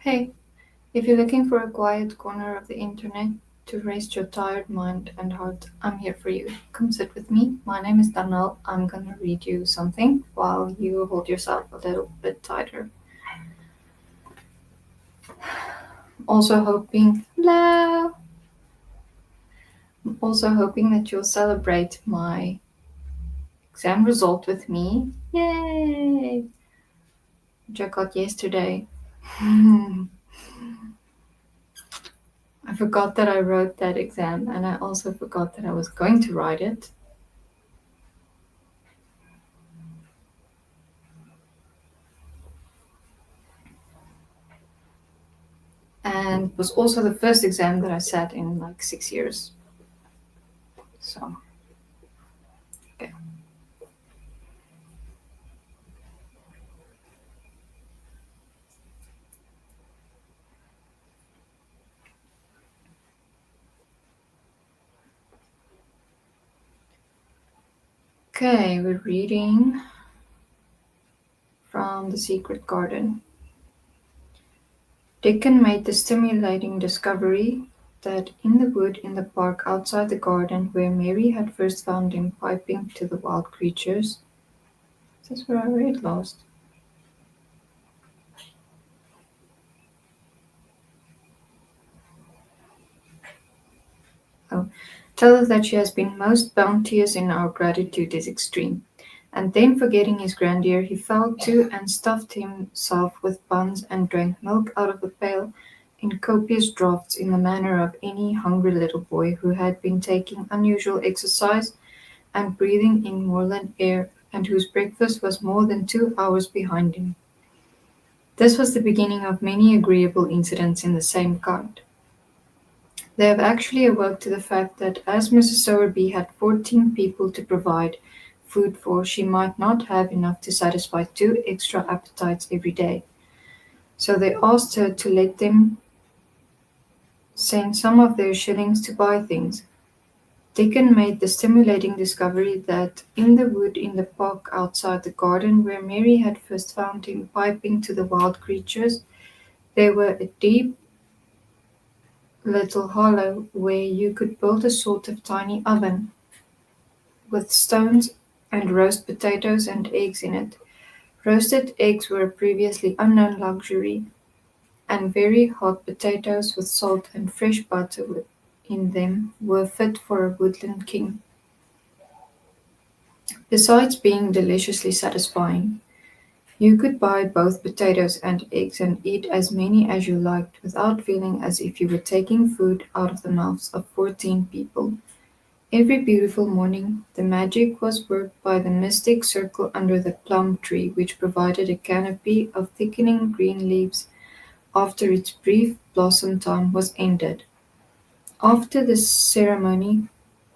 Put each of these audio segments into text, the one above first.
Hey, if you're looking for a quiet corner of the internet to rest your tired mind and heart, I'm here for you. Come sit with me. My name is Danal. I'm gonna read you something while you hold yourself a little bit tighter. Also hoping, hello. Also hoping that you'll celebrate my exam result with me. Yay! Which I got yesterday. I forgot that I wrote that exam, and I also forgot that I was going to write it. And it was also the first exam that I sat in like 6 years. So, okay. Okay, we're reading from The Secret Garden. Dickon made the stimulating discovery that in the wood in the park outside the garden where Mary had first found him piping to the wild creatures. Is this where I read last? Oh, tell us that she has been most bounteous in our gratitude is extreme. And then forgetting his grandeur, he fell to and stuffed himself with buns and drank milk out of a pail in copious draughts in the manner of any hungry little boy who had been taking unusual exercise and breathing in moorland air, and whose breakfast was more than 2 hours behind him. This was the beginning of many agreeable incidents in the same kind. They have actually awoke to the fact that as Mrs. Sowerby had 14 people to provide food for, she might not have enough to satisfy 2 extra appetites every day. So they asked her to let them send some of their shillings to buy things. Dickon made the stimulating discovery that in the wood in the park outside the garden where Mary had first found him piping to the wild creatures, there were a deep little hollow where you could build a sort of tiny oven with stones and roast potatoes and eggs in it. Roasted eggs were a previously unknown luxury, and very hot potatoes with salt and fresh butter in them were fit for a woodland king. Besides being deliciously satisfying, you could buy both potatoes and eggs and eat as many as you liked without feeling as if you were taking food out of the mouths of 14 people. Every beautiful morning, the magic was worked by the mystic circle under the plum tree, which provided a canopy of thickening green leaves after its brief blossom time was ended. After the ceremony,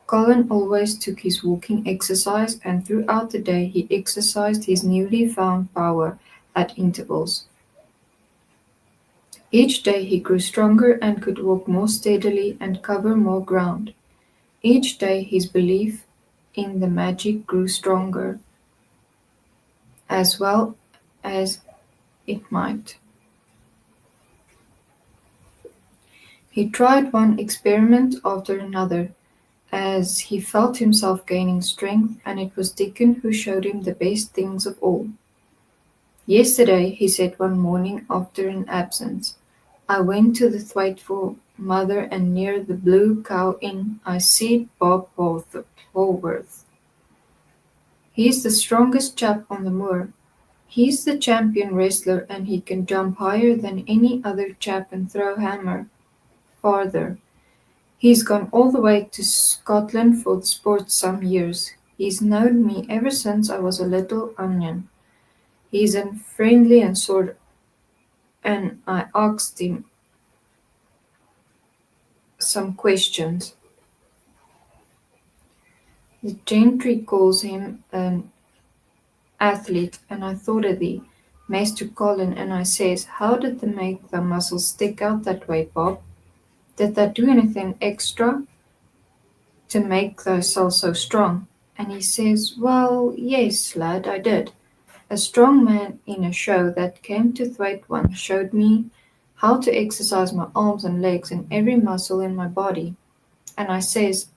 Colin always took his walking exercise, and throughout the day he exercised his newly found power at intervals. Each day he grew stronger and could walk more steadily and cover more ground. Each day his belief in the magic grew stronger, as well as it might. He tried one experiment after another, as he felt himself gaining strength, and it was Dickon who showed him the best things of all. "Yesterday," he said one morning after an absence, "I went to the Thwaite for mother, and near the Blue Cow Inn I seed Bob Haworth. He's the strongest chap on the moor. He's the champion wrestler, and he can jump higher than any other chap and throw hammer farther. He's gone all the way to Scotland for the sport some years. He's known me ever since I was a little onion. He's friendly and sort, and I asked him some questions. The gentry calls him an athlete, and I thought of thee, Master Colin, and I says, how did they make the muscles stick out that way, Bob? Did they do anything extra to make thyself so strong? And he says, well, yes, lad, I did. A strong man in a show that came to Thwaite once showed me how to exercise my arms and legs and every muscle in my body. And I says,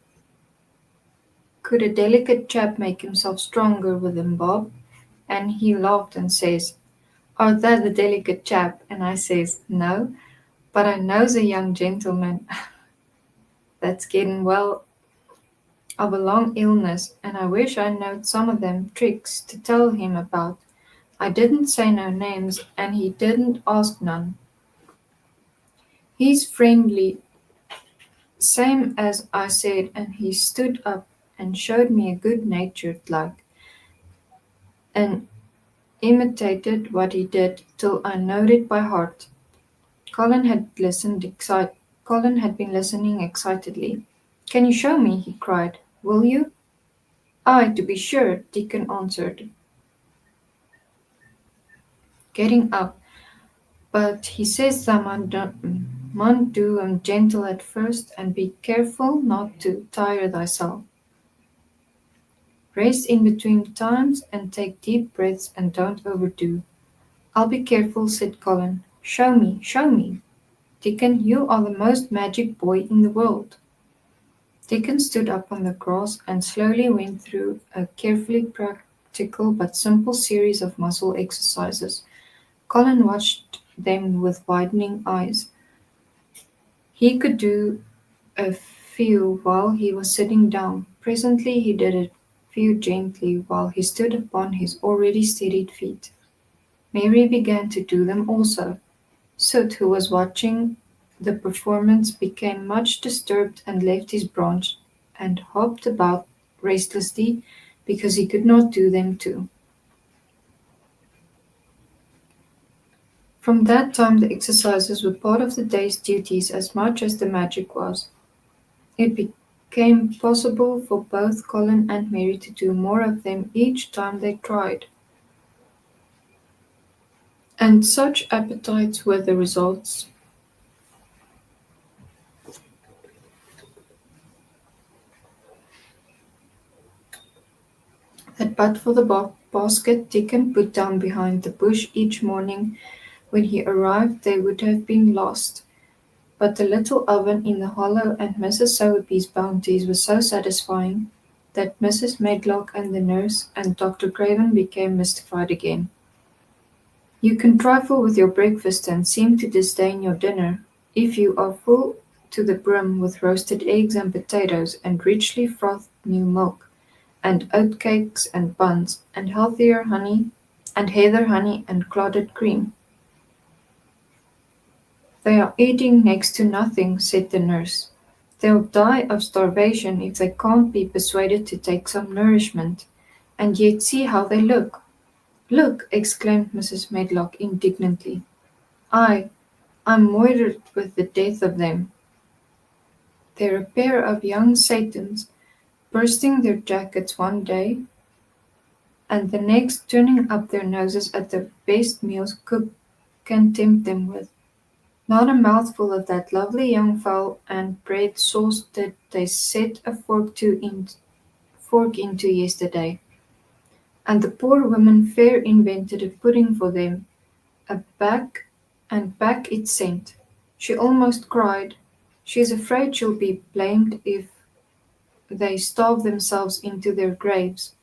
could a delicate chap make himself stronger with them, Bob? And he laughed and says, art that the delicate chap? And I says, no, but I knows a young gentleman that's getting well of a long illness, and I wish I knowed some of them tricks to tell him about. I didn't say no names, and he didn't ask none. He's friendly, same as I said, and he stood up and showed me a good-natured like, and imitated what he did till I knowed it by heart. Colin had listened excite. Colin had been listening excitedly. Can you show me? He cried. Will you? Aye, to be sure, Deacon answered, getting up. But he says thou mun do gentle at first, and be careful not to tire thyself. Rest in between times, and take deep breaths, and don't overdo. I'll be careful, said Colin. Show me, show me. Dickon, you are the most magic boy in the world. Dickon stood up on the grass and slowly went through a carefully practical but simple series of muscle exercises. Colin watched them with widening eyes. He could do a few while he was sitting down. Presently he did a few gently while he stood upon his already steadied feet. Mary began to do them also. Soot, who was watching the performance, became much disturbed and left his branch and hopped about restlessly because he could not do them too. From that time the exercises were part of the day's duties as much as the magic was. It became possible for both Colin and Mary to do more of them each time they tried. And such appetites were the results that but for the basket Dickon put down behind the bush each morning when he arrived they would have been lost. But the little oven in the hollow and Mrs. Sowerby's bounties were so satisfying that Mrs. Medlock and the nurse and Dr. Craven became mystified again. You can trifle with your breakfast and seem to disdain your dinner, if you are full to the brim with roasted eggs and potatoes and richly frothed new milk, and oatcakes and buns, and healthier honey, and heather honey and clotted cream. They are eating next to nothing, said the nurse. They'll die of starvation if they can't be persuaded to take some nourishment. And yet see how they look. Look, exclaimed Mrs. Medlock indignantly. I, I'm moithered with the death of them. They're a pair of young Satans, bursting their jackets one day, and the next turning up their noses at the best meals cook can tempt them with. Not a mouthful of that lovely young fowl and bread sauce did they set a fork into yesterday, and the poor woman fair invented a pudding for them, a back and back it sent. She almost cried. She's afraid she'll be blamed if they starve themselves into their graves.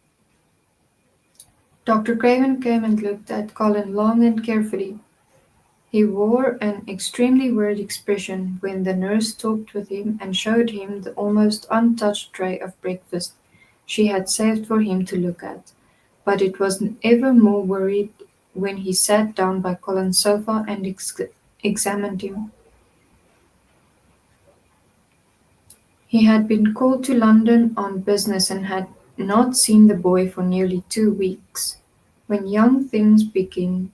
Dr. Craven came and looked at Colin long and carefully. He wore an extremely worried expression when the nurse talked with him and showed him the almost untouched tray of breakfast she had saved for him to look at, but it was ever more worried when he sat down by Colin's sofa and examined him. He had been called to London on business and had not seen the boy for nearly 2 weeks. When young things begin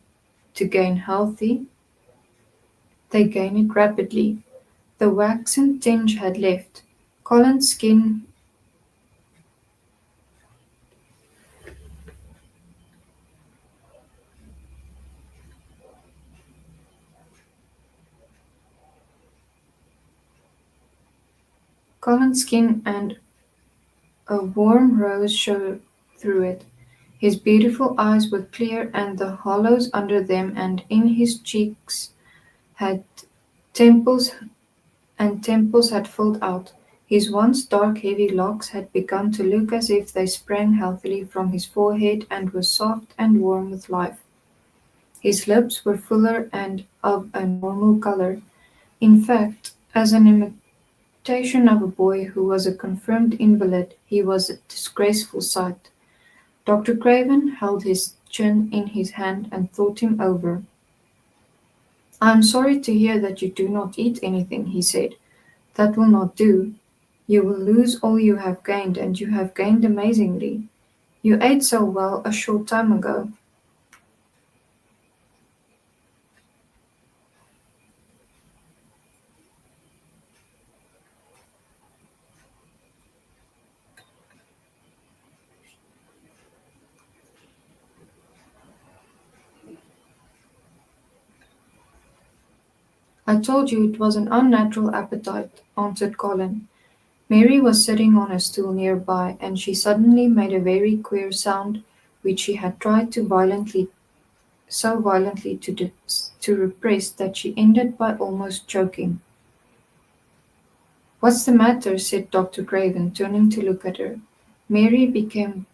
to gain healthy, they gain it rapidly. The waxen tinge had left. Colin's skin Colin's skin and a warm rose showed through it. His beautiful eyes were clear and the hollows under them and in his cheeks had temples temples had filled out. His once dark heavy locks had begun to look as if they sprang healthily from his forehead and were soft and warm with life. His lips were fuller and of a normal color. In fact, as an imitation of a boy who was a confirmed invalid, he was a disgraceful sight. Dr. Craven held his chin in his hand and thought him over. "I am sorry to hear that you do not eat anything," he said. "That will not do. You will lose all you have gained, and you have gained amazingly. You ate so well a short time ago." "I told you it was an unnatural appetite," answered Colin. Mary was sitting on a stool near by, and she suddenly made a very queer sound which she had tried so violently to repress that she ended by almost choking. "What's the matter?" said Dr. Craven, turning to look at her. Mary became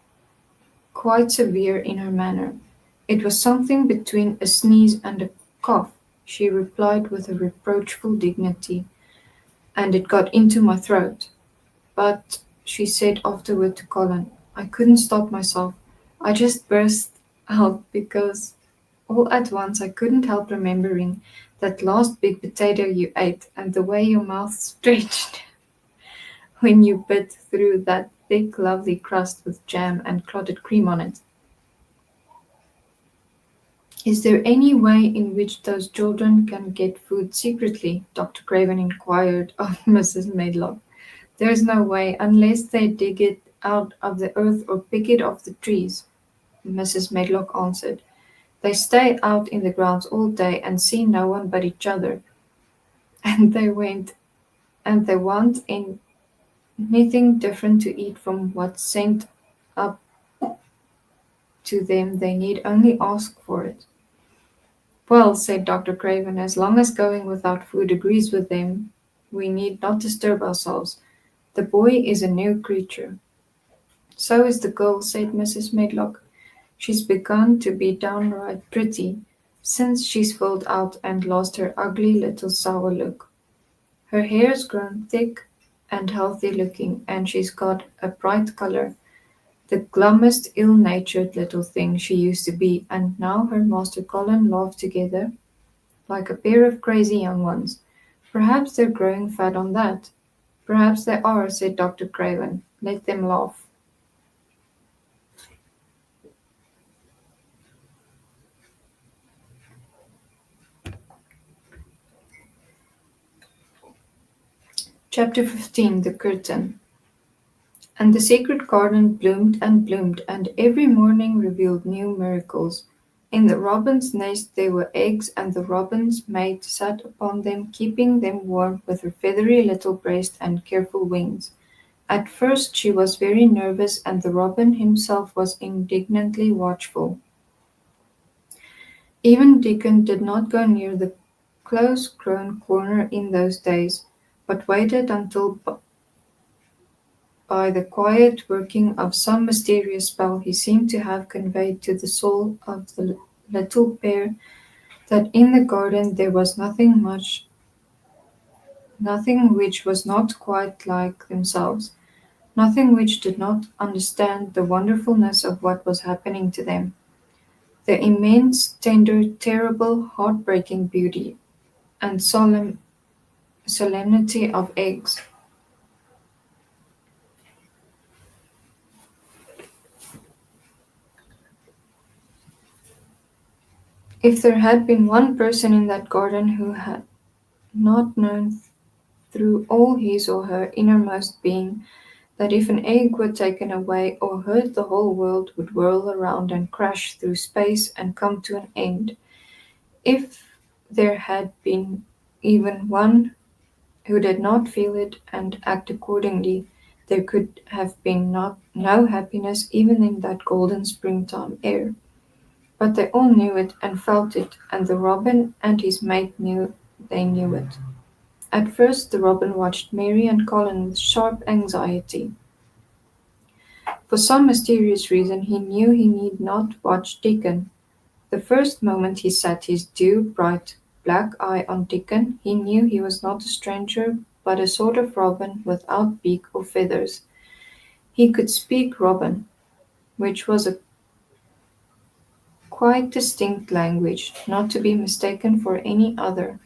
quite severe in her manner. "It was something between a sneeze and a cough," she replied with a reproachful dignity, "and it got into my throat. But," she said afterward to Colin, "I couldn't stop myself. I just burst out because all at once I couldn't help remembering that last big potato you ate and the way your mouth stretched when you bit through that thick lovely crust with jam and clotted cream on it." "Is there any way in which those children can get food secretly?" Dr. Craven inquired of Mrs. Medlock. "There's no way, unless they dig it out of the earth or pick it off the trees," Mrs. Medlock answered. "They stay out in the grounds all day and see no one but each other, and they want anything different to eat from what's sent up to them. They need only ask for it." "Well," said Dr. Craven, "as long as going without food agrees with them, we need not disturb ourselves. The boy is a new creature." "So is the girl," said Mrs. Medlock. "She's begun to be downright pretty, since she's filled out and lost her ugly little sour look. Her hair's grown thick and healthy looking, and she's got a bright colour, the glummest ill-natured little thing she used to be, and now her Master Colin laughed together like a pair of crazy young ones. Perhaps they're growing fat on that." "Perhaps they are," said Dr. Craven. "Let them laugh." Chapter 15. The Curtain. And the sacred garden bloomed and bloomed, and every morning revealed new miracles. In the robin's nest there were eggs, and the robin's mate sat upon them, keeping them warm with her feathery little breast and careful wings. At first she was very nervous, and the robin himself was indignantly watchful. Even Dickon did not go near the close-grown corner in those days, but waited until by the quiet working of some mysterious spell he seemed to have conveyed to the soul of the little pair that in the garden there was nothing which was not quite like themselves, nothing which did not understand the wonderfulness of what was happening to them, the immense, tender, terrible, heart-breaking beauty and solemnity of eggs. If there had been one person in that garden who had not known through all his or her innermost being that if an egg were taken away or hurt the whole world would whirl around and crash through space and come to an end. If there had been even one who did not feel it and act accordingly, there could have been no happiness even in that golden springtime air. But they all knew it and felt it, and the robin and his mate knew they knew it. At first the robin watched Mary and Colin with sharp anxiety. For some mysterious reason he knew he need not watch Dickon. The first moment he set his dew-bright black eye on Dickon, he knew he was not a stranger but a sort of robin without beak or feathers. He could speak robin, which was a quite distinct language, not to be mistaken for any other.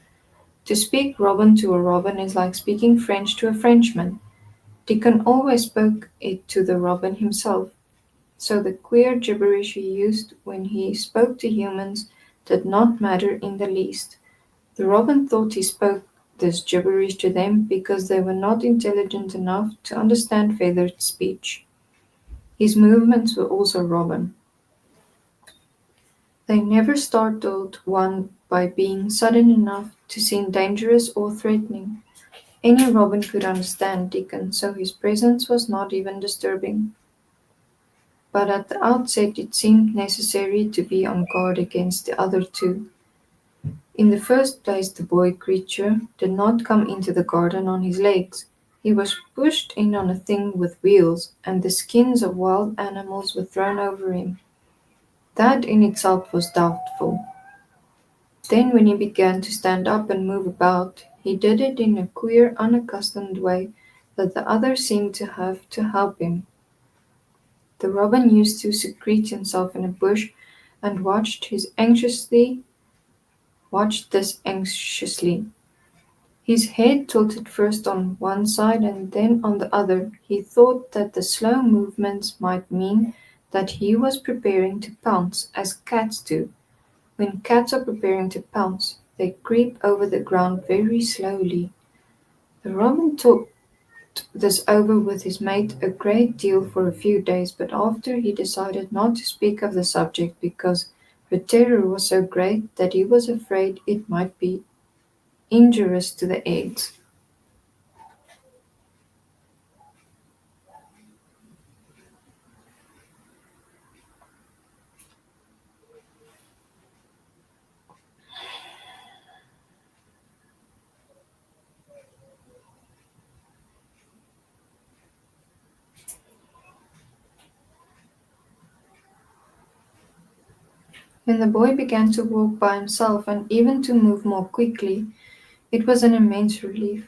To speak robin to a robin is like speaking French to a Frenchman. Dickon always spoke it to the robin himself, so the queer gibberish he used when he spoke to humans did not matter in the least. The robin thought he spoke this gibberish to them because they were not intelligent enough to understand feathered speech. His movements were also robin. They never startled one by being sudden enough to seem dangerous or threatening. Any robin could understand Dickon, so his presence was not even disturbing. But at the outset it seemed necessary to be on guard against the other two. In the first place the boy creature did not come into the garden on his legs. He was pushed in on a thing with wheels, and the skins of wild animals were thrown over him. That in itself was doubtful. Then when he began to stand up and move about, he did it in a queer unaccustomed way that the others seemed to have to help him. The robin used to secrete himself in a bush and watched this anxiously. His head tilted first on one side and then on the other. He thought that the slow movements might mean that he was preparing to pounce, as cats do. When cats are preparing to pounce, they creep over the ground very slowly. The robin talked this over with his mate a great deal for a few days, but after he decided not to speak of the subject because her terror was so great that he was afraid it might be injurious to the eggs. When the boy began to walk by himself and even to move more quickly, it was an immense relief.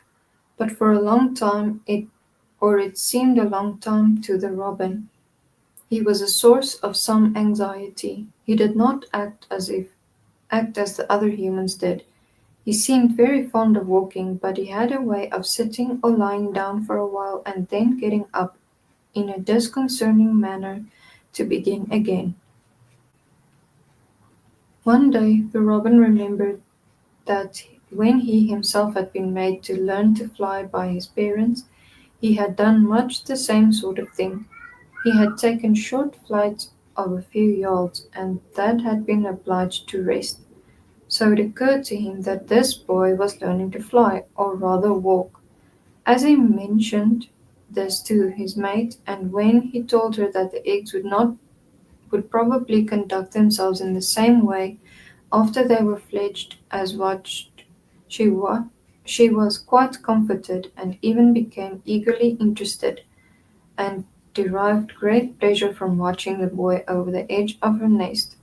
But for a long time it seemed a long time to the robin. He was a source of some anxiety. He did not act as the other humans did. He seemed very fond of walking, but he had a way of sitting or lying down for a while and then getting up in a disconcerting manner to begin again. One day the robin remembered that when he himself had been made to learn to fly by his parents, he had done much the same sort of thing. He had taken short flights of a few yards and that had been obliged to rest. So it occurred to him that this boy was learning to fly, or rather walk. As he mentioned this to his mate, and when he told her that the eggs would probably conduct themselves in the same way after they were fledged as watched, she wa- she was quite comforted and even became eagerly interested, and derived great pleasure from watching the boy over the edge of her nest,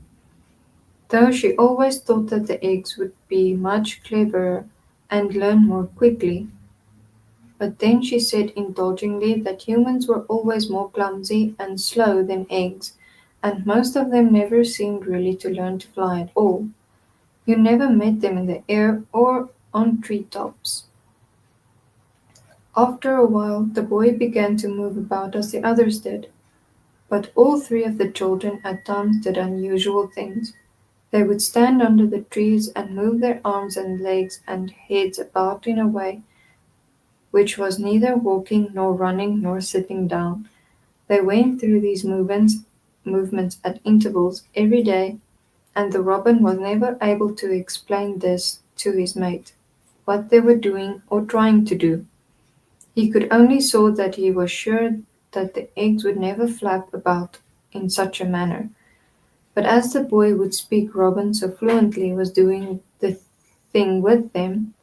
though she always thought that the eggs would be much cleverer and learn more quickly. But then she said indulgently that humans were always more clumsy and slow than eggs, and most of them never seemed really to learn to fly at all. You never met them in the air or on tree tops. After a while the boy began to move about as the others did, but all three of the children at times did unusual things. They would stand under the trees and move their arms and legs and heads about in a way which was neither walking nor running nor sitting down. They went through these movements at intervals every day, and the robin was never able to explain this to his mate, what they were doing or trying to do. He could only saw that he was sure that the eggs would never flap about in such a manner. But as the boy would speak robin so fluently was doing the thing with them,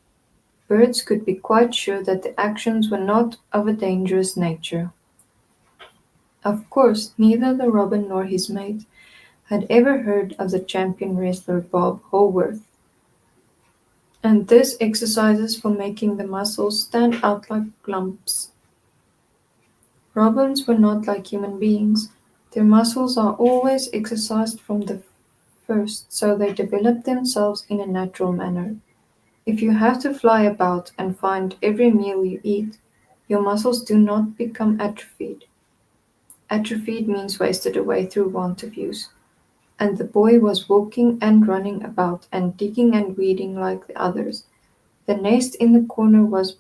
Birds could be quite sure that the actions were not of a dangerous nature. Of course, neither the robin nor his mate had ever heard of the champion wrestler Bob Haworth, and this exercises for making the muscles stand out like lumps. Robins were not like human beings. Their muscles are always exercised from the first, so they develop themselves in a natural manner. If you have to fly about and find every meal you eat, your muscles do not become atrophied. Atrophied means wasted away through want of use. And the boy was walking and running about and digging and weeding like the others. The nest in the corner was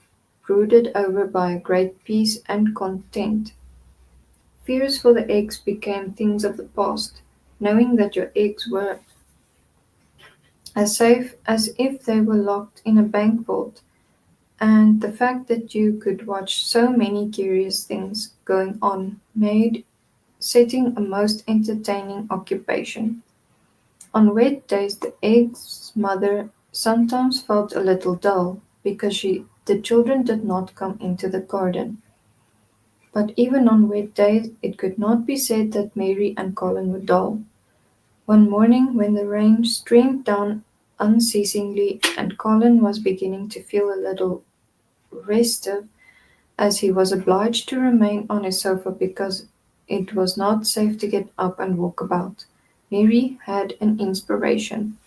brooded over by a great peace and content. Fears for the eggs became things of the past, knowing that your eggs were as safe as if they were locked in a bank vault, and the fact that you could watch so many curious things going on made setting a most entertaining occupation. On wet days the egg's mother sometimes felt a little dull because the children did not come into the garden. But even on wet days it could not be said that Mary and Colin were dull. One morning when the rain streamed down unceasingly and Colin was beginning to feel a little restive, as he was obliged to remain on his sofa because it was not safe to get up and walk about, Mary had an inspiration.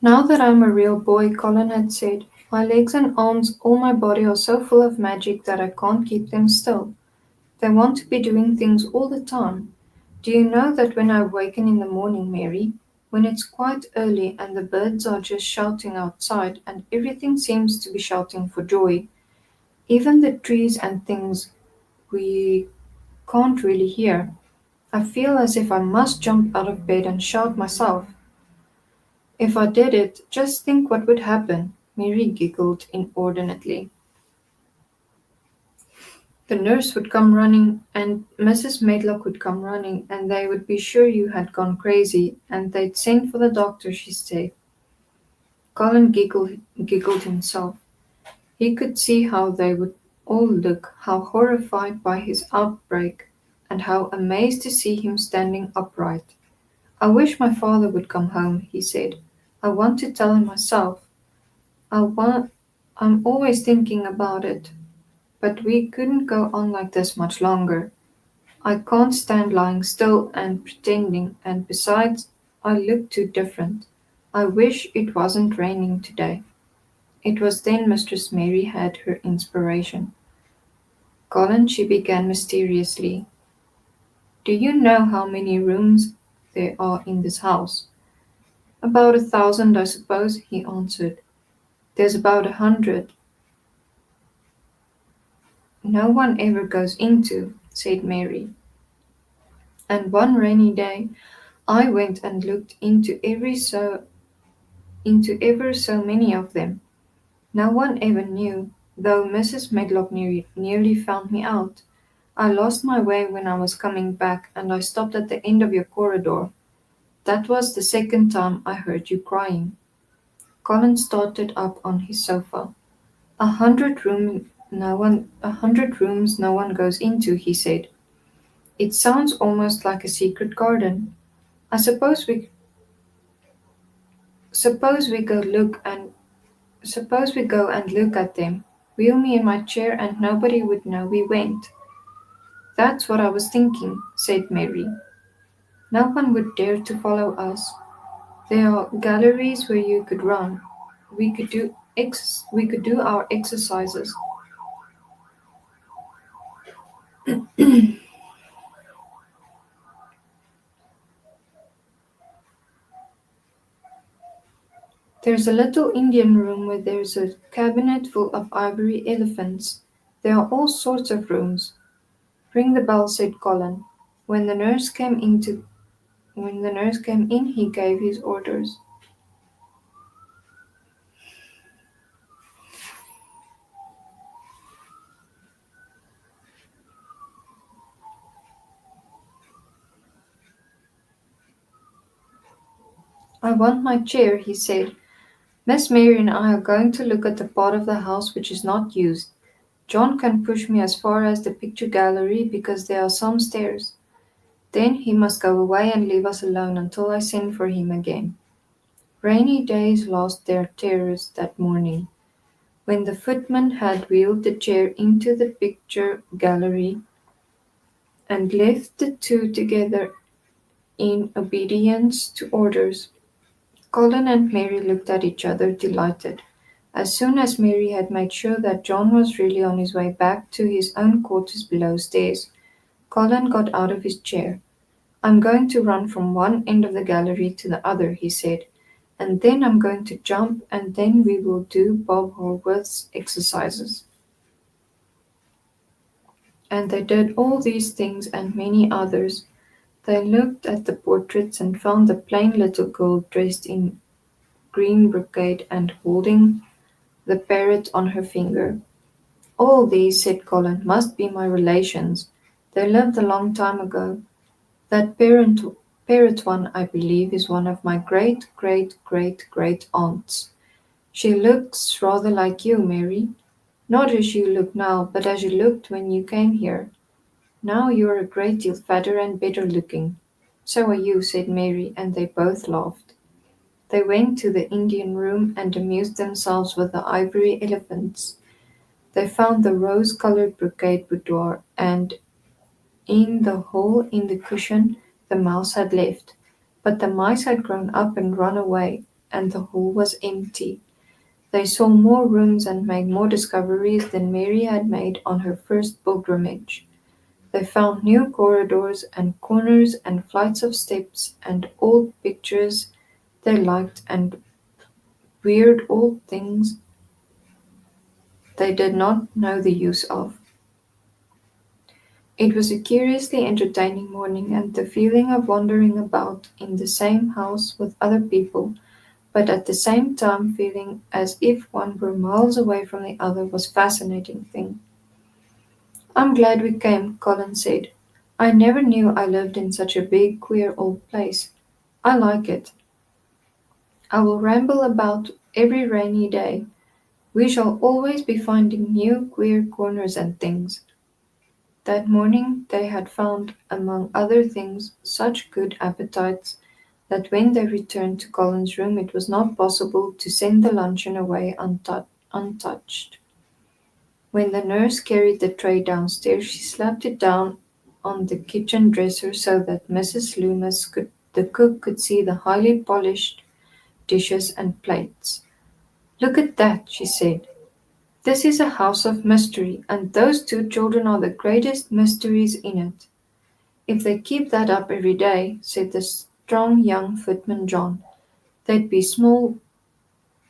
Now that I'm a real boy, Colin had said, my legs and arms, all my body are so full of magic that I can't keep them still. They want to be doing things all the time. Do you know that when I awaken in the morning, Mary, when it's quite early and the birds are just shouting outside and everything seems to be shouting for joy, even the trees and things we can't really hear, I feel as if I must jump out of bed and shout myself. If I did it, just think what would happen. Mary giggled inordinately. The nurse would come running, and Mrs. Medlock would come running, and they would be sure you had gone crazy, and they'd send for the doctor, she said. Colin giggled himself. He could see how they would all look, how horrified by his outbreak, and how amazed to see him standing upright. I wish my father would come home, he said. I want to tell him myself. I want, I'm always thinking about it, but we couldn't go on like this much longer. I can't stand lying still and pretending, and besides, I look too different. I wish it wasn't raining today. It was then Mistress Mary had her inspiration. Colin, she began mysteriously, do you know how many rooms there are in this house? About 1,000, I suppose, he answered. There's about 100. No one ever goes into, said Mary. And one rainy day I went and looked into ever so many of them. No one ever knew, though Mrs. Medlock nearly found me out. I lost my way when I was coming back, and I stopped at the end of your corridor. That was the second time I heard you crying. Colin started up on his sofa. 100 rooms no one goes into, he said. It sounds almost like a secret garden. I suppose we go look and suppose we go and look at them. Wheel me in my chair and nobody would know we went. That's what I was thinking, said Mary. No one would dare to follow us. There are galleries where you could run. We could do our exercises. There's a little Indian room where there's a cabinet full of ivory elephants. There are all sorts of rooms. Ring the bell, said Colin. When the nurse came into when the nurse came in, he gave his orders. I want my chair, he said. Miss Mary and I are going to look at the part of the house which is not used. John can push me as far as the picture gallery because there are some stairs. Then he must go away and leave us alone until I send for him again. Rainy days lost their terrors that morning. When the footman had wheeled the chair into the picture gallery and left the two together in obedience to orders, Colin and Mary looked at each other delighted. As soon as Mary had made sure that John was really on his way back to his own quarters below stairs, Colin got out of his chair. I'm going to run from one end of the gallery to the other, he said, and then I'm going to jump, and then we will do Bob Holworth's exercises. And they did all these things and many others. They looked at the portraits and found the plain little girl dressed in green brocade and holding the parrot on her finger. All these, said Colin, must be my relations. They lived a long time ago. That parrot one, I believe, is one of my great aunts. She looks rather like you, Mary. Not as you look now, but as you looked when you came here. Now you are a great deal fatter and better looking. So are you, said Mary, and they both laughed. They went to the Indian room and amused themselves with the ivory elephants. They found the rose-colored brocade boudoir, and in the hole in the cushion the mouse had left. But the mice had grown up and run away, and the hole was empty. They saw more rooms and made more discoveries than Mary had made on her first pilgrimage. They found new corridors and corners and flights of steps and old pictures they liked and weird old things they did not know the use of. It was a curiously entertaining morning, and the feeling of wandering about in the same house with other people, but at the same time feeling as if one were miles away from the other, was a fascinating thing. I'm glad we came, Colin said. I never knew I lived in such a big, queer old place. I like it. I will ramble about every rainy day. We shall always be finding new queer corners and things. That morning they had found, among other things, such good appetites that when they returned to Colin's room it was not possible to send the luncheon away untouched. When the nurse carried the tray downstairs, she slapped it down on the kitchen dresser so that Mrs. Loomis, the cook, could see the highly polished dishes and plates. "Look at that," she said. "This is a house of mystery, and those two children are the greatest mysteries in it." "If they keep that up every day," said the strong young footman John, "there'd be small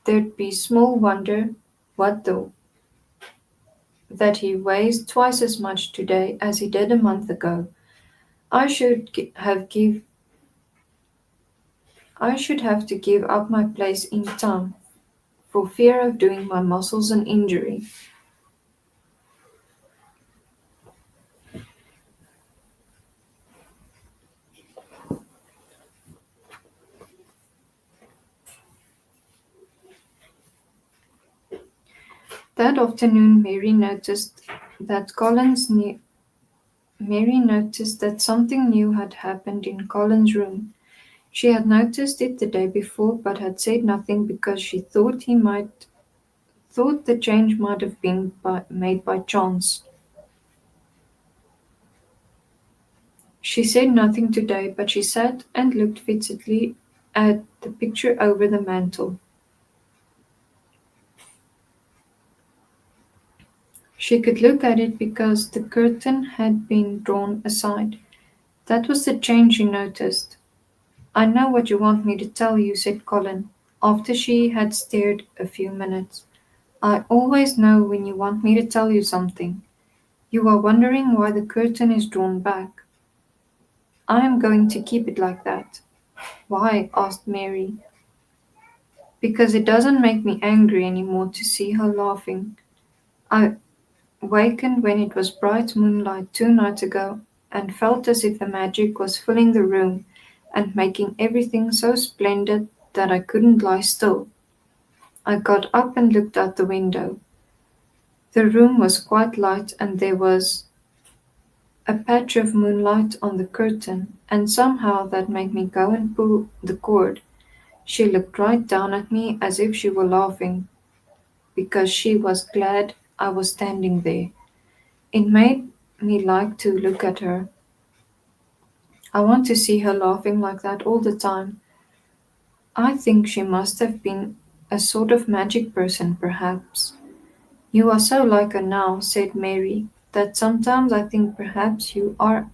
wonder what the that he weighs twice as much today as he did a month ago. I should have to give up my place in town for fear of doing my muscles an injury." That afternoon, Mary noticed that something new had happened in Colin's room. She had noticed it the day before but had said nothing because she thought the change might have been made by chance. She said nothing today, but she sat and looked fixedly at the picture over the mantel. She could look at it because the curtain had been drawn aside. That was the change she noticed. "I know what you want me to tell you," said Colin, after she had stared a few minutes. "I always know when you want me to tell you something. You are wondering why the curtain is drawn back. I am going to keep it like that." "Why?" asked Mary. "Because it doesn't make me angry any more to see her laughing. I wakened when it was bright moonlight 2 nights ago, and felt as if the magic was filling the room and making everything so splendid that I couldn't lie still. I got up and looked out the window. The room was quite light, and there was a patch of moonlight on the curtain, and somehow that made me go and pull the cord. She looked right down at me as if she were laughing, because she was glad I was standing there. It made me like to look at her. I want to see her laughing like that all the time. I think she must have been a sort of magic person, perhaps." "You are so like her now," said Mary, "that sometimes I think perhaps you are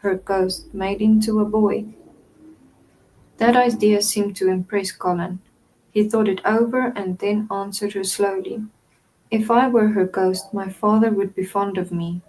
her ghost made into a boy." That idea seemed to impress Colin. He thought it over and then answered her slowly. "If I were her ghost, my father would be fond of me."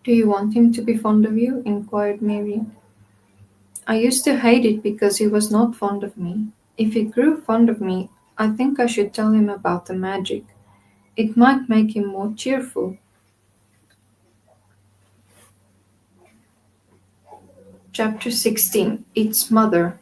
"Do you want him to be fond of you?" inquired Mary. "I used to hate it because he was not fond of me. If he grew fond of me, I think I should tell him about the magic. It might make him more cheerful." Chapter 16. Its Mother.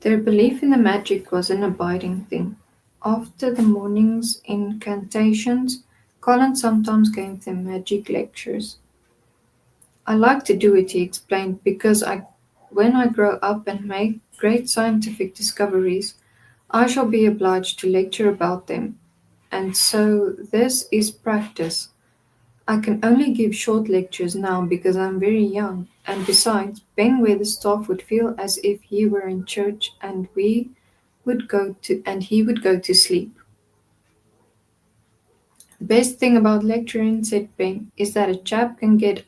Their belief in the magic was an abiding thing. After the morning's incantations, Colin sometimes gave them magic lectures. "I like to do it," he explained, "because when I grow up and make great scientific discoveries, I shall be obliged to lecture about them. And so this is practice. I can only give short lectures now because I'm very young, and besides, Ben Weatherstaff would feel as if he were in church and he would go to sleep." "The best thing about lecturing," said Ben, "is that a chap can get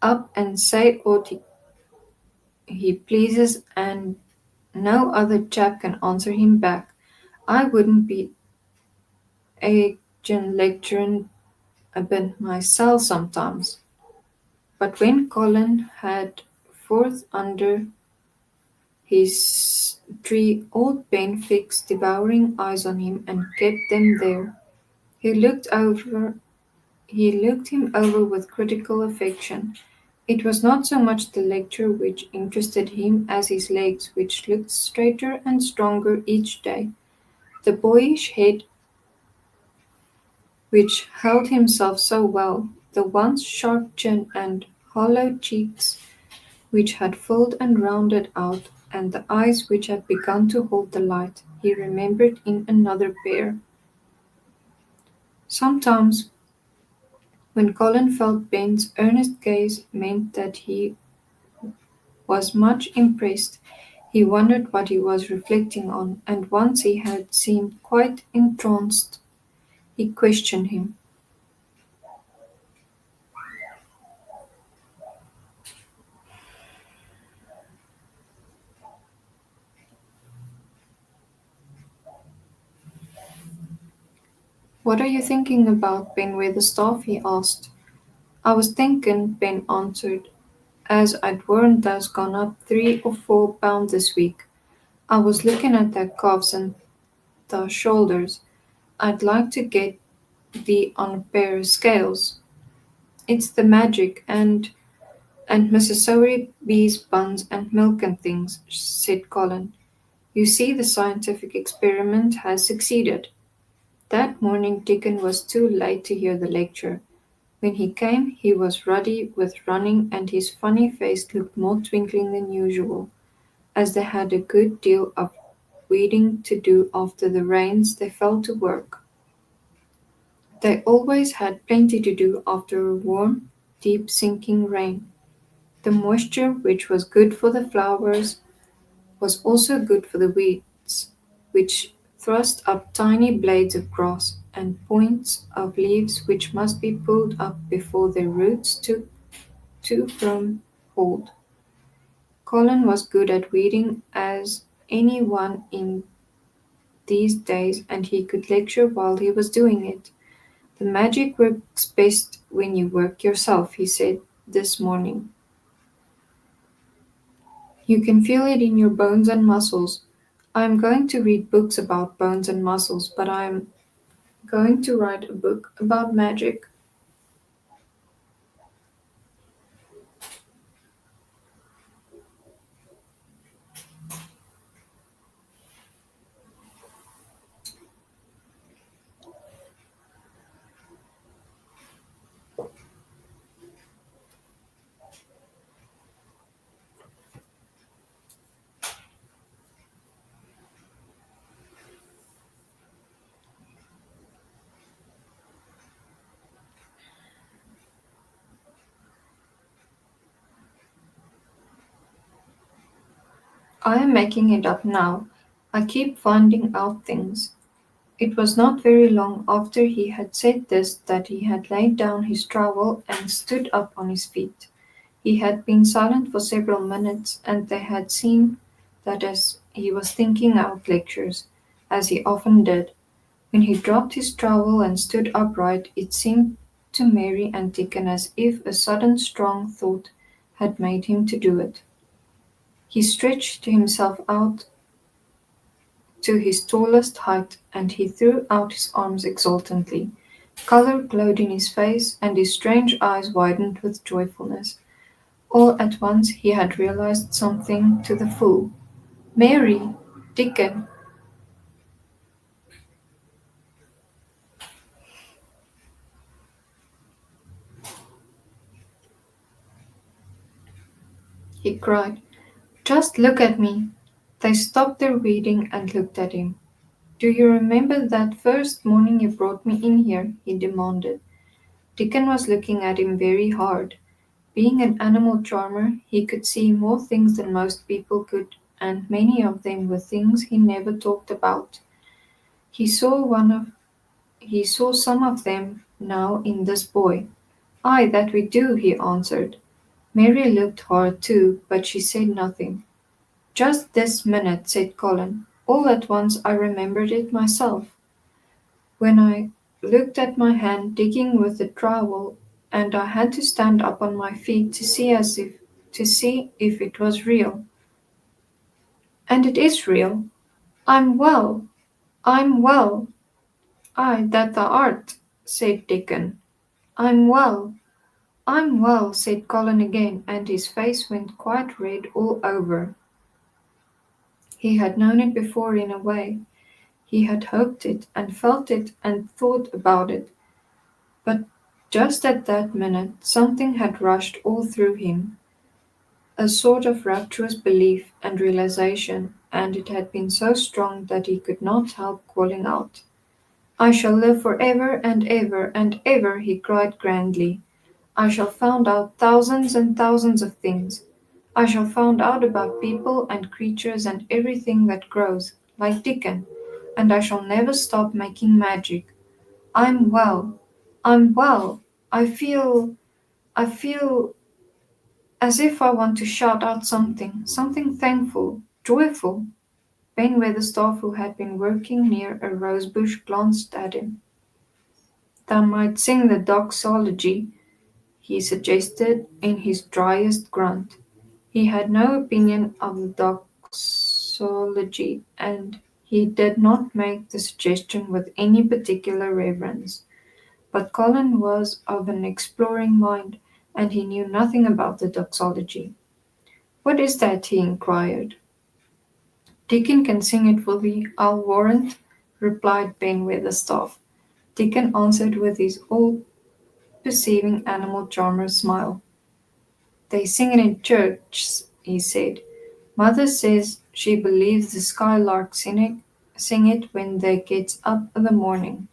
up and say what he pleases and no other chap can answer him back. I wouldn't be agin lecturing a bit myself sometimes." But when Colin had forth under his tree, old Ben fixed devouring eyes on him and kept them there. He looked him over with critical affection. It was not so much the lecture which interested him as his legs, which looked straighter and stronger each day, the boyish head which held himself so well, the once sharp chin and hollow cheeks which had filled and rounded out, and the eyes which had begun to hold the light he remembered in another pair. Sometimes, when Colin felt Ben's earnest gaze meant that he was much impressed, he wondered what he was reflecting on, and once he had seemed quite entranced. He questioned him. What are you thinking about, Ben Weatherstaff? He asked. I was thinking, Ben answered, as I'd warned thou's gone up 3 or 4 pounds this week. I was looking at their calves and their shoulders. I'd like to get thee on a pair of scales. It's the magic and Mrs. Sowerby's buns and milk and things, said Colin. You see, the scientific experiment has succeeded. That morning Dickon was too late to hear the lecture. When he came, he was ruddy with running, and his funny face looked more twinkling than usual. As they had a good deal of weeding to do after the rains, they fell to work. They always had plenty to do after a warm, deep sinking rain. The moisture, which was good for the flowers, was also good for the weeds, which thrust up tiny blades of grass and points of leaves which must be pulled up before their roots took too firm hold. Colin was good at weeding as any one in these days, and he could lecture while he was doing it. The magic works best when you work yourself, he said this morning. You can feel it in your bones and muscles. I am going to read books about bones and muscles, but I am going to write a book about magic. I am making it up now. I keep finding out things. It was not very long after he had said this that he had laid down his trowel and stood up on his feet. He had been silent for several minutes, and they had seen that as he was thinking out lectures, as he often did. When he dropped his trowel and stood upright, it seemed to Mary and Dickon as if a sudden strong thought had made him to do it. He stretched himself out to his tallest height, and he threw out his arms exultantly. Colour glowed in his face, and his strange eyes widened with joyfulness. All at once he had realized something to the full. "Mary! Dickon!" he cried. "Just look at me!" They stopped their weeding and looked at him. "Do you remember that first morning you brought me in here?" he demanded. Dickon was looking at him very hard. Being an animal charmer, he could see more things than most people could, and many of them were things he never talked about. He saw one of he saw some of them now in this boy. "Aye, that we do," he answered. Mary looked hard too, but she said nothing. "Just this minute," said Colin. "All at once I remembered it myself, when I looked at my hand digging with the trowel, and I had to stand up on my feet to see if it was real. And it is real. I'm well. I'm well." "Aye, that thou art," said Dickon. "I'm well. I'm well," said Colin again, and his face went quite red all over. He had known it before in a way. He had hoped it, and felt it, and thought about it. But just at that minute something had rushed all through him, a sort of rapturous belief and realization, and it had been so strong that he could not help calling out. "I shall live for ever and ever and ever," he cried grandly. "I shall find out thousands and thousands of things. I shall find out about people and creatures and everything that grows, like Dickon, and I shall never stop making magic. I'm well. I'm well. I feel as if I want to shout out something thankful, joyful." Ben Weatherstaff, who had been working near a rose bush, glanced at him. Thou might sing the doxology, he suggested in his driest grunt. He had no opinion of the doxology, and he did not make the suggestion with any particular reverence. But Colin was of an exploring mind, and he knew nothing about the doxology. "What is that?" he inquired. "Deacon can sing it for thee, I'll warrant," replied Ben Weatherstaff. Deacon answered with his all-perceiving animal charmer smile. "They sing it in church," he said. "Mother says she believes the skylarks sing it when they gets up in the morning."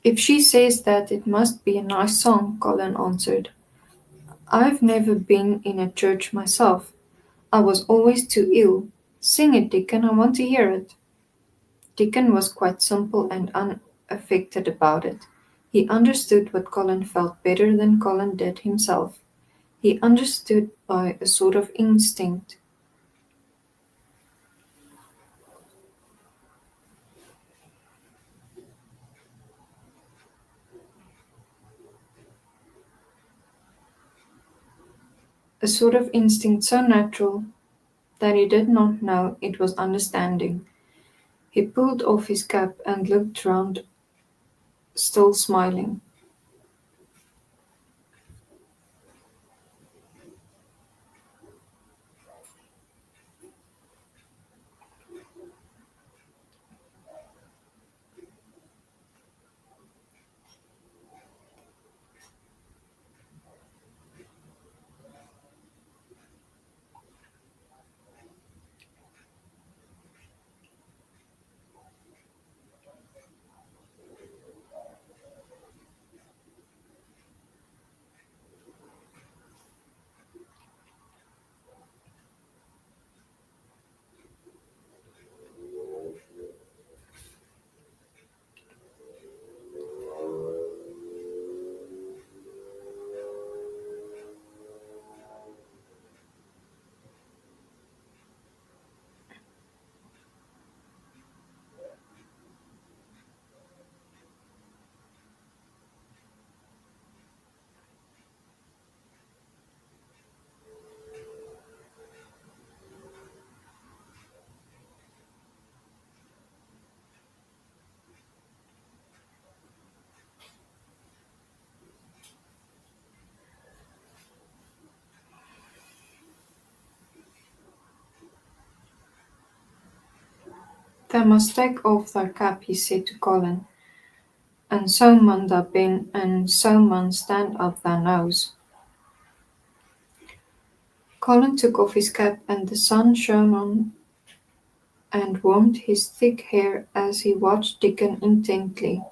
"If she says that, it must be a nice song," Colin answered. "I've never been in a church myself. I was always too ill. Sing it, Dickon, I want to hear it." Dickon was quite simple and unaffected about it. He understood what Colin felt better than Colin did himself. He understood by a sort of instinct. A sort of instinct so natural that he did not know it was understanding. He pulled off his cap and looked round, still smiling. "Thou must take off thy cap," he said to Colin, "and so mun thou ben, and so mun stand up thy nose." Colin took off his cap, and the sun shone on and warmed his thick hair as he watched Dickon intently.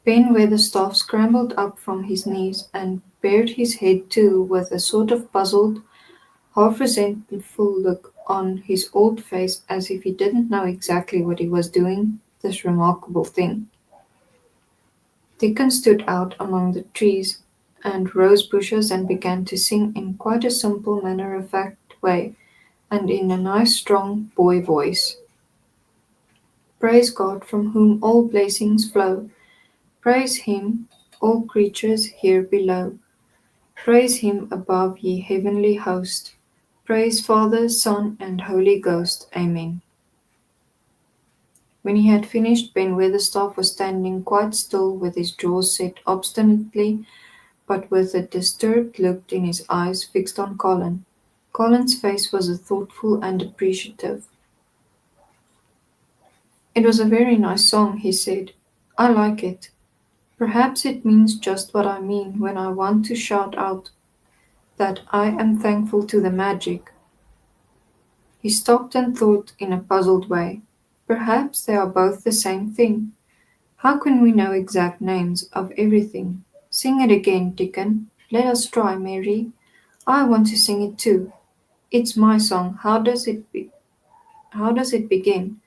Ben Weatherstaff scrambled up from his knees and bared his head too, with a sort of puzzled, half-resentful look on his old face, as if he didn't know exactly what he was doing, this remarkable thing. Dickon stood out among the trees and rose bushes and began to sing in quite a simple matter-of-fact way, and in a nice strong boy voice. "Praise God from whom all blessings flow. Praise him, all creatures here below. Praise him above, ye heavenly host. Praise Father, Son, and Holy Ghost. Amen." When he had finished, Ben Weatherstaff was standing quite still with his jaws set obstinately, but with a disturbed look in his eyes fixed on Colin. Colin's face was thoughtful and appreciative. "It was a very nice song," he said. "I like it. Perhaps it means just what I mean when I want to shout out that I am thankful to the magic." He stopped and thought in a puzzled way. Perhaps they are both the same thing. How can we know exact names of everything? Sing it again, Dickon. Let us try, Mary. I want to sing it too. It's my song. How does it begin?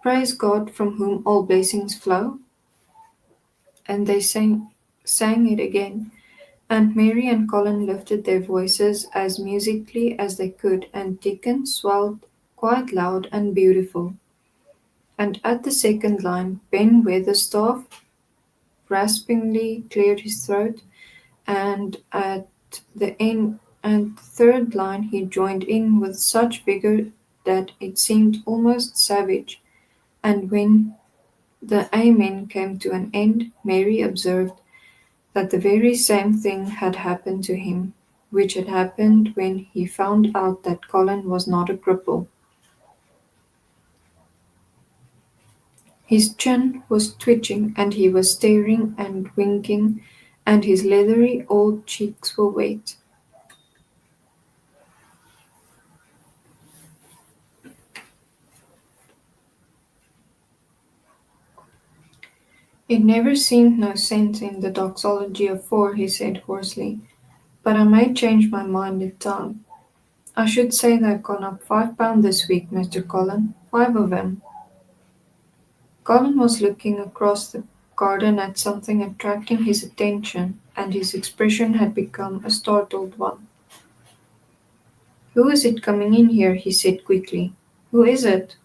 Praise God from whom all blessings flow? And they sang it again, and Mary and Colin lifted their voices as musically as they could, and Dickon swelled quite loud and beautiful. And at the second line, Ben Weatherstaff raspingly cleared his throat, and at the end and third line he joined in with such vigor that it seemed almost savage, and when the Amen came to an end, Mary observed that the very same thing had happened to him, which had happened when he found out that Colin was not a cripple. His chin was twitching, and he was staring and winking, and his leathery old cheeks were wet. It never seemed no sense in the doxology of four, he said hoarsely, but I may change my mind in time. I should say they've gone up £5 this week, Mr. Colin, 5 of 'em. Colin was looking across the garden at something attracting his attention, and his expression had become a startled one. "Who is it coming in here?" he said quickly. "Who is it?"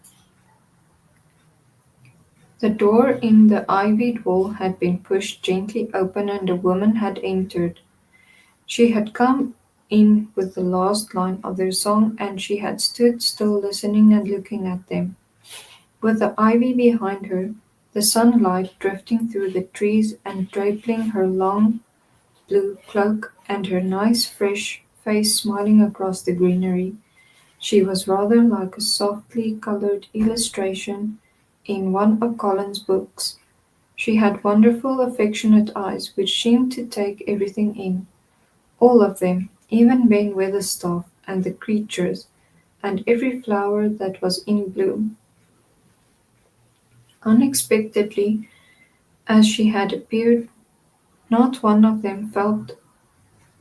The door in the ivied wall had been pushed gently open and a woman had entered. She had come in with the last line of their song, and she had stood still listening and looking at them, with the ivy behind her, the sunlight drifting through the trees and draping her long blue cloak, and her nice fresh face smiling across the greenery. She was rather like a softly coloured illustration in one of Colin's books. She had wonderful affectionate eyes which seemed to take everything in, all of them, even Ben Weatherstaff and the creatures, and every flower that was in bloom. Unexpectedly, as she had appeared, not one of them felt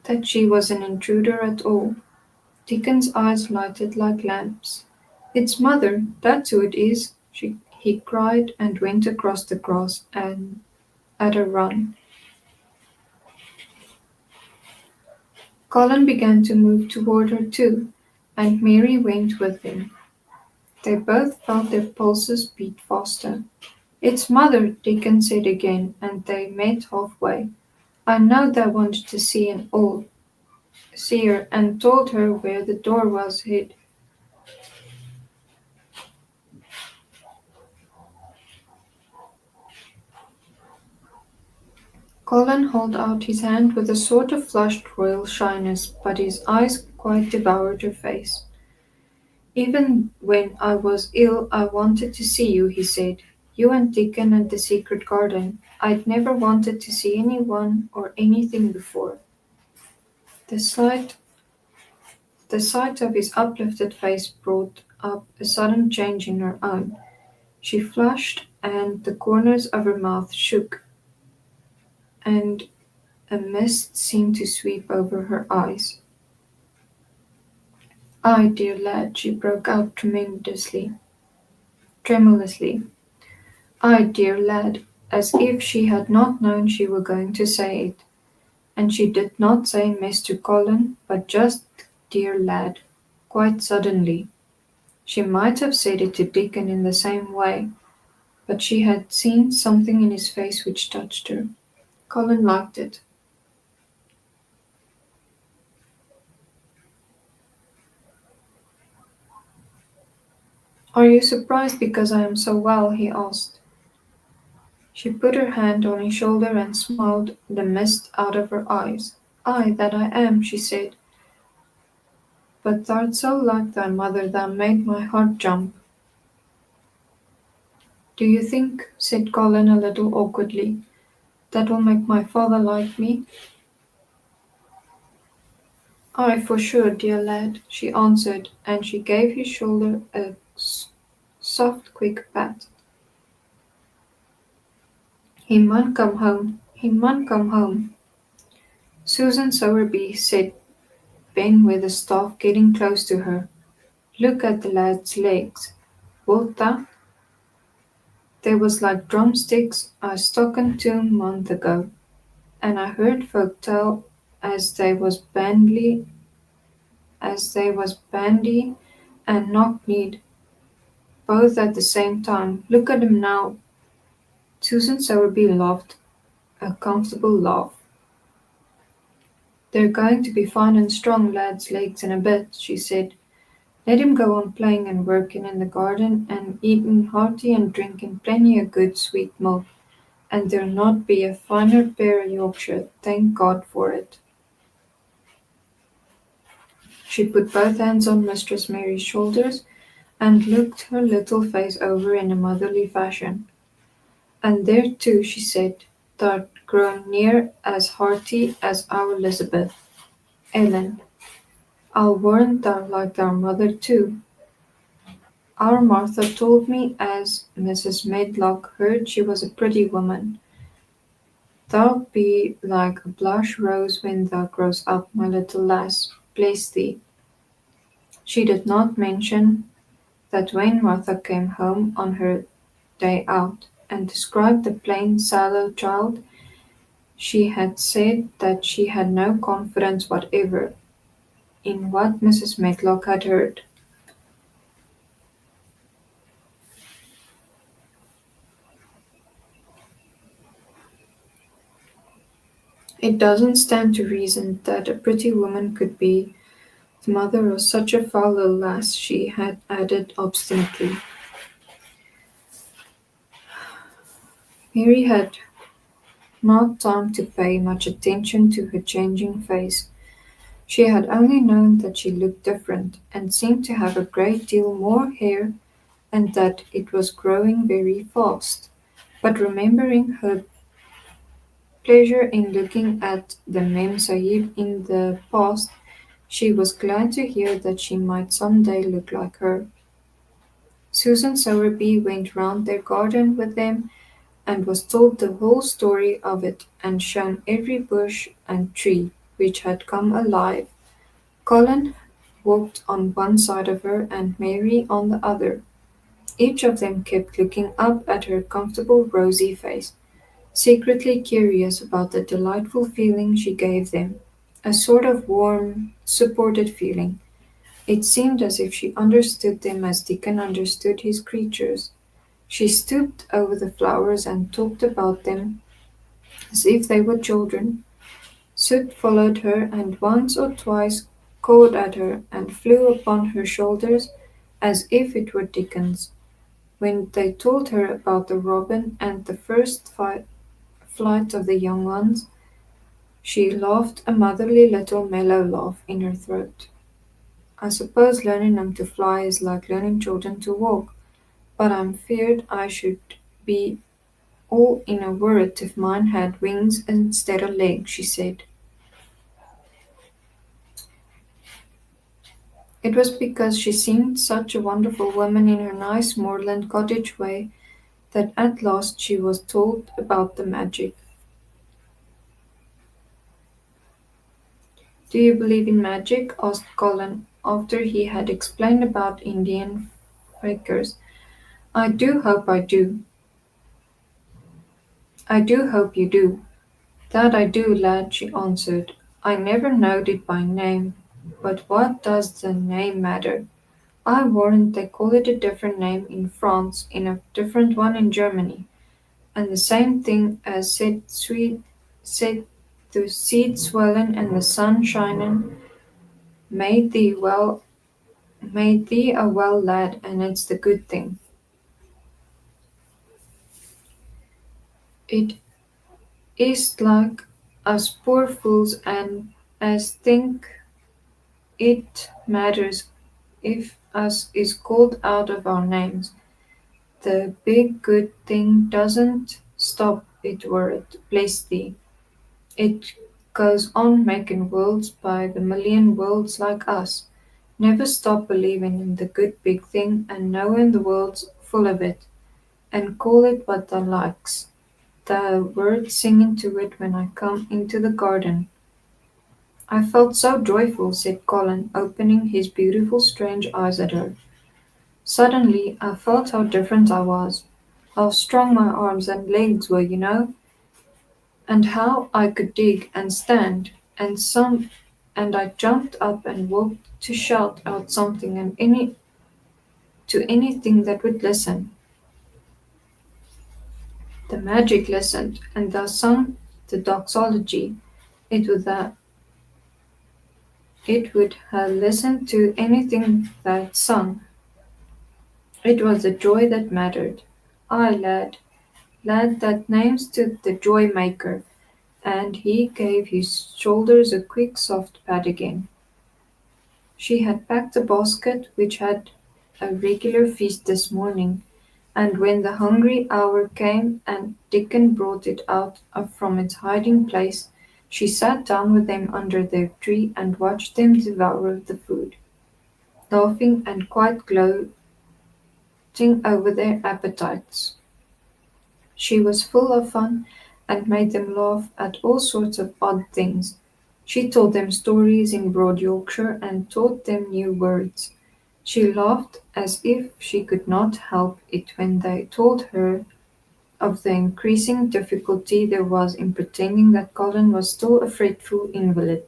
that she was an intruder at all. Deacon's eyes lighted like lamps. "It's mother, that's who it is!" he cried and went across the grass and at a run. Colin began to move toward her too, and Mary went with him. They both felt their pulses beat faster. "It's mother," Deacon said again, and they met halfway. "I know they wanted to see her, and told her where the door was hid." Colin held out his hand with a sort of flushed royal shyness, but his eyes quite devoured her face. "Even when I was ill I wanted to see you," he said. "You and Deacon and the secret garden. I'd never wanted to see anyone or anything before." The sight the sight of his uplifted face brought up a sudden change in her own. She flushed, and the corners of her mouth shook, and a mist seemed to sweep over her eyes. "Ay, dear lad," she broke out tremulously. "Ay, dear lad," as if she had not known she were going to say it. And she did not say Mr. Colin, but just "dear lad," quite suddenly. She might have said it to Dickon in the same way, but she had seen something in his face which touched her. Colin liked it. "Are you surprised because I am so well?" he asked. She put her hand on his shoulder and smiled the mist out of her eyes. "Ay, that I am," she said, "but thou'rt so like thy mother thou made my heart jump." "Do you think," said Colin a little awkwardly, "that will make my father like me?" "Ay, for sure, dear lad," she answered, and she gave his shoulder a soft quick pat. "He mun come home, he mun come home." "Susan Sowerby," said Ben with the staff getting close to her, "look at the lad's legs. Wilt thou? They was like drumsticks. I stocken 'em month ago, and I heard folk tell as they was bandy and knock-kneed. both at the same time. Look at him now. Susan Sowerby laughed a comfortable laugh. They're going to be fine and strong, lad's legs in a bit, she said. Let him go on playing and working in the garden and eating hearty and drinking plenty of good sweet milk, and there'll not be a finer pair of Yorkshire, thank God for it. She put both hands on Mistress Mary's shoulders and looked her little face over in a motherly fashion. And there too, she said, thou'rt grown near as hearty as our Elizabeth. Ellen, I'll warrant thou like our mother too. Our Martha told me as Mrs. Medlock heard she was a pretty woman. Thou'lt be like a blush rose when thou grows up, my little lass, bless thee. She did not mention that when Martha came home on her day out, and described the plain, sallow child, she had said that she had no confidence whatever in what Mrs. Medlock had heard. It doesn't stand to reason that a pretty woman could be the mother of such a foul little lass, she had added obstinately. Mary had not time to pay much attention to her changing face. She had only known that she looked different, and seemed to have a great deal more hair, and that it was growing very fast. But remembering her pleasure in looking at the Mem Sahib in the past, she was glad to hear that she might some day look like her. Susan Sowerby went round their garden with them, and was told the whole story of it, and shown every bush and tree which had come alive. Colin walked on one side of her, and Mary on the other. Each of them kept looking up at her comfortable rosy face, secretly curious about the delightful feeling she gave them, a sort of warm, supported feeling. It seemed as if she understood them as Dickon understood his creatures. She stooped over the flowers and talked about them as if they were children. Soot followed her, and once or twice cawed at her and flew upon her shoulders as if it were Dickens. When they told her about the robin and the first flight of the young ones, she laughed a motherly little mellow laugh in her throat. I suppose learning them to fly is like learning children to walk, but I'm feared I should be all in a worrit if mine had wings instead of legs, she said. It was because she seemed such a wonderful woman in her nice moorland cottage way that at last she was told about the magic. Do you believe in magic? Asked Colin, after he had explained about Indian fakers. I do hope I do. I do hope you do. That I do, lad, she answered. I never knowed it by name, but what does the name matter? I warrant they call it a different name in France, in a different one in Germany, and the same thing as said the seed swollen and the sun shining made thee a well lad, and it's the good thing. It is like us poor fools and as think it matters if us is called out of our names. The big good thing doesn't stop it were it, bless thee. It goes on making worlds by the million worlds like us. Never stop believing in the good big thing and knowing the world's full of it, and call it what thou likes. The words singing to it when I come into the garden. I felt so joyful, said Colin, opening his beautiful strange eyes at her. Suddenly I felt how different I was, how strong my arms and legs were, and how I could dig and stand, and I jumped up and walked to shout out something and any to anything that would listen. The magic listened, and thus sung the doxology. It would, that, it would have listened to anything that sung. It was the joy that mattered. Ay, lad, that name stood the joy maker, and he gave his shoulders a quick soft pat again. She had packed a basket which had a regular feast this morning, and when the hungry hour came and Dickon brought it out from its hiding place, she sat down with them under their tree and watched them devour the food, laughing and quite gloating over their appetites. She was full of fun and made them laugh at all sorts of odd things. She told them stories in broad Yorkshire and taught them new words. She laughed as if she could not help it when they told her of the increasing difficulty there was in pretending that Colin was still a fretful invalid.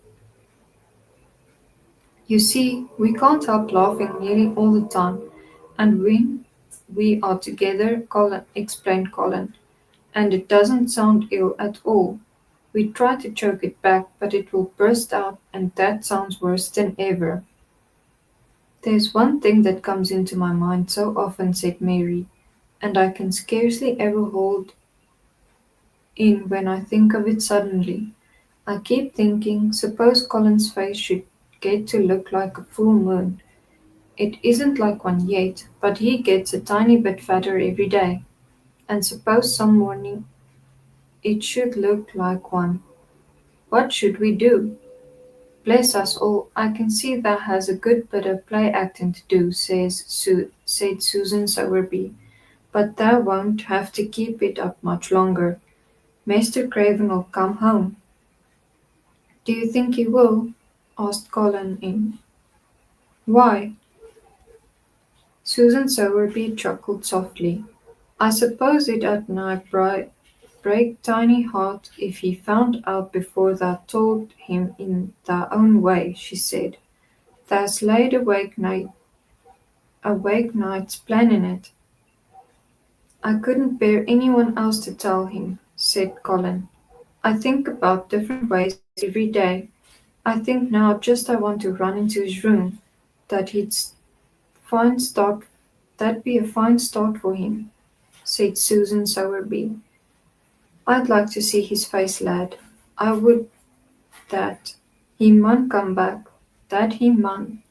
You see, we can't help laughing nearly all the time, and when we are together, Colin explained Colin, and it doesn't sound ill at all. We try to choke it back, but it will burst out, and that sounds worse than ever. There's one thing that comes into my mind so often, said Mary, and I can scarcely ever hold in when I think of it suddenly. I keep thinking, suppose Colin's face should get to look like a full moon. It isn't like one yet, but he gets a tiny bit fatter every day. And suppose some morning it should look like one. What should we do? Bless us all, I can see thou has a good bit of play acting to do, said Susan Sowerby, but thou won't have to keep it up much longer. Mr. Craven'll come home. Do you think he will? Asked Colin in. Why? Susan Sowerby chuckled softly. I suppose it'd nigh break Tiny heart if he found out before thou told him in thy own way, she said. Thou's laid awake nights planning it. I couldn't bear anyone else to tell him, said Colin. I think about different ways every day. I think now just I want to run into his room. That he'd fine start that'd be a fine start for him, said Susan Sowerby. I'd like to see his face, lad. I would that. He mun come back. That he mun.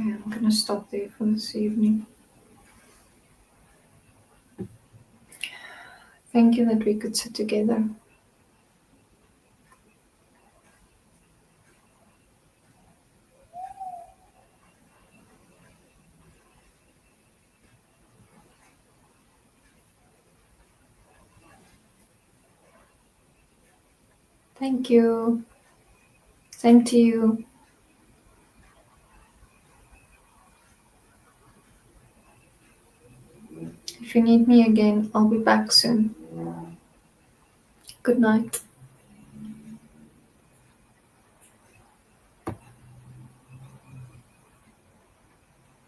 Okay, I'm gonna stop there for this evening. Thank you that we could sit together. Thank you. Same to you. If you need me again, I'll be back soon. Good night.